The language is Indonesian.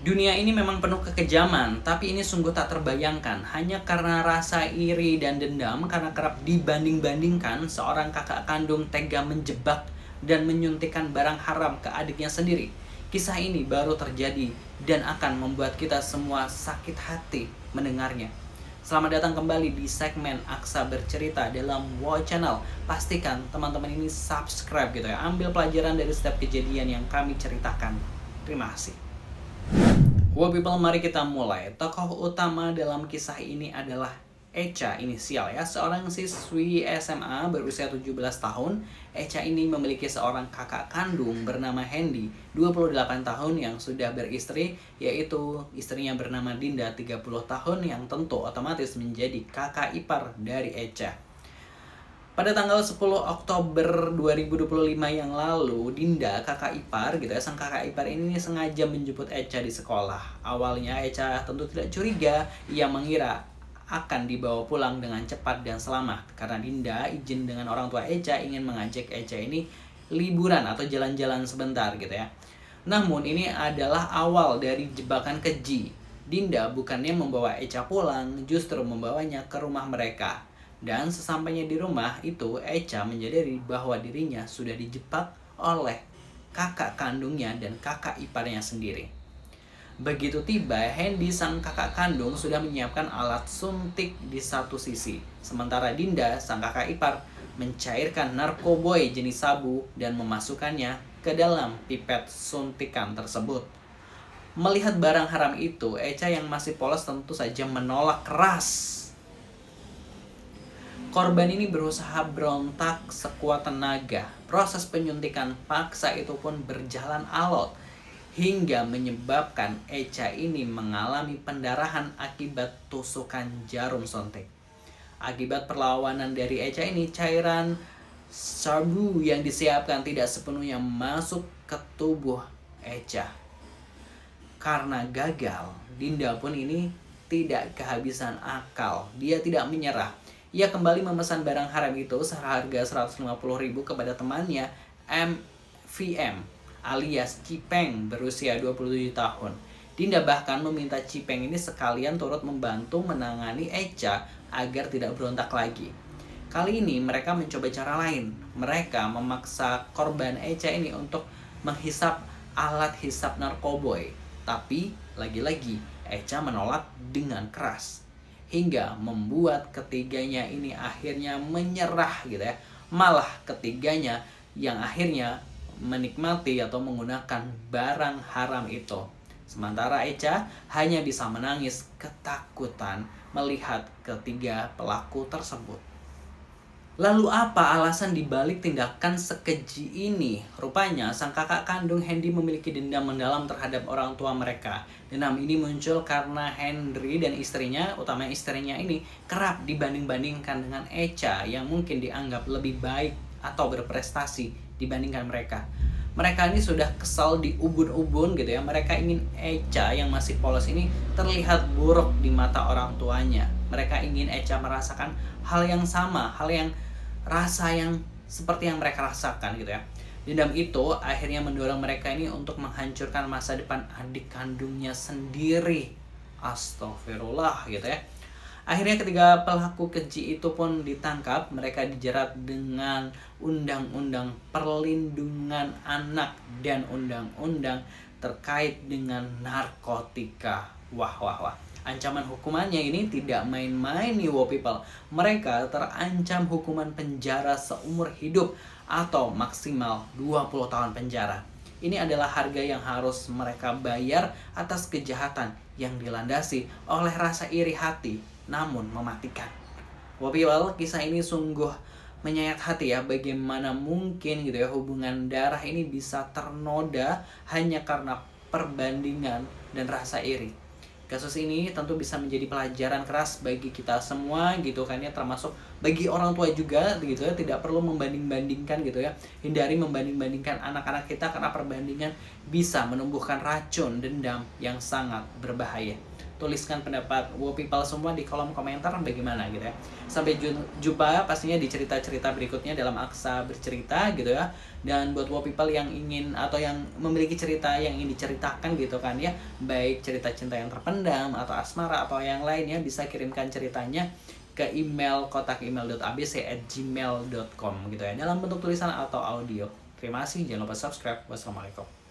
Dunia ini memang penuh kekejaman, tapi ini sungguh tak terbayangkan. Hanya karena rasa iri dan dendam, karena kerap dibanding-bandingkan, seorang kakak kandung tega menjebak dan menyuntikkan barang haram ke adiknya sendiri. Kisah ini baru terjadi dan akan membuat kita semua sakit hati mendengarnya. Selamat datang kembali di segmen Aksa Bercerita dalam Wow Channel. Pastikan teman-teman ini subscribe gitu ya. Ambil pelajaran dari setiap kejadian yang kami ceritakan. Terima kasih. Wow people, mari kita mulai. Tokoh utama dalam kisah ini adalah Echa inisial ya, seorang siswi SMA berusia 17 tahun. Echa ini memiliki seorang kakak kandung bernama Hendy, 28 tahun yang sudah beristri, yaitu istrinya bernama Dinda, 30 tahun yang tentu otomatis menjadi kakak ipar dari Echa. Pada tanggal 10 Oktober 2025 yang lalu, Dinda, kakak ipar gitu ya, sang kakak ipar ini sengaja menjemput Echa di sekolah. Awalnya Echa tentu tidak curiga, ia mengira akan dibawa pulang dengan cepat dan selamat. Karena Dinda izin dengan orang tua Echa ingin mengajak Echa ini liburan atau jalan-jalan sebentar gitu ya. Namun ini adalah awal dari jebakan keji. Dinda bukannya membawa Echa pulang, justru membawanya ke rumah mereka. Dan sesampainya di rumah itu, Echa menyadari bahwa dirinya sudah dijebak oleh kakak kandungnya dan kakak iparnya sendiri. Begitu tiba, Hendy sang kakak kandung sudah menyiapkan alat suntik di satu sisi. Sementara Dinda, sang kakak ipar, mencairkan narkoboy jenis sabu dan memasukkannya ke dalam pipet suntikan tersebut. Melihat barang haram itu, Echa yang masih polos tentu saja menolak keras. Korban ini berusaha berontak sekuat tenaga. Proses penyuntikan paksa itu pun berjalan alot hingga menyebabkan Echa ini mengalami pendarahan akibat tusukan jarum suntik. Akibat perlawanan dari Echa ini, cairan sabu yang disiapkan tidak sepenuhnya masuk ke tubuh Echa. Karena gagal, Dinda pun ini tidak kehabisan akal. Dia tidak menyerah. Ia kembali memesan barang haram itu seharga 150.000 kepada temannya MVM alias Cipeng berusia 27 tahun. Dinda bahkan meminta Cipeng ini sekalian turut membantu menangani Echa agar tidak berontak lagi. Kali ini mereka mencoba cara lain. Mereka memaksa korban Echa ini untuk menghisap alat hisap narkoboy. Tapi lagi-lagi Echa menolak dengan keras. Hingga membuat ketiganya ini akhirnya menyerah gitu ya. Malah ketiganya yang akhirnya menikmati atau menggunakan barang haram itu. Sementara Echa hanya bisa menangis ketakutan melihat ketiga pelaku tersebut. Lalu apa alasan dibalik tindakan sekeji ini? Rupanya sang kakak kandung Hendy memiliki dendam mendalam terhadap orang tua mereka. Dendam ini muncul karena Henry dan istrinya, utamanya istrinya ini, kerap dibanding-bandingkan dengan Echa yang mungkin dianggap lebih baik atau berprestasi dibandingkan mereka. Mereka ini sudah kesal di ubun-ubun gitu ya. Mereka ingin Echa yang masih polos ini terlihat buruk di mata orang tuanya. Mereka ingin Echa merasakan hal yang sama, hal yang rasa yang seperti yang mereka rasakan gitu ya. Dendam itu akhirnya mendorong mereka ini untuk menghancurkan masa depan adik kandungnya sendiri. Astagfirullah gitu ya. Akhirnya ketiga pelaku keji itu pun ditangkap. Mereka dijerat dengan Undang-Undang Perlindungan Anak dan Undang-Undang terkait dengan narkotika. Wah. Ancaman hukumannya ini tidak main-main nih wow people. Mereka terancam hukuman penjara seumur hidup atau maksimal 20 tahun penjara. Ini adalah harga yang harus mereka bayar atas kejahatan yang dilandasi oleh rasa iri hati namun mematikan. Wow people, kisah ini sungguh menyayat hati ya. Bagaimana mungkin gitu ya hubungan darah ini bisa ternoda hanya karena perbandingan dan rasa iri. Kasus ini tentu bisa menjadi pelajaran keras bagi kita semua gitu kan ya, termasuk bagi orang tua juga gitu ya. Tidak perlu membanding-bandingkan gitu ya. Hindari membanding-bandingkan anak-anak kita karena perbandingan bisa menumbuhkan racun dendam yang sangat berbahaya. tuliskan pendapat wow people semua di kolom komentar bagaimana gitu ya. Sampai jumpa pastinya di cerita-cerita berikutnya dalam Aksa Bercerita gitu ya. Dan buat wow people yang ingin atau yang memiliki cerita yang ingin diceritakan gitu kan ya, baik cerita cinta yang terpendam atau asmara atau yang lainnya, bisa kirimkan ceritanya ke email kotakemail.abc@gmail.com gitu ya, dalam bentuk tulisan atau audio. Terima kasih, jangan lupa subscribe. Wassalamualaikum.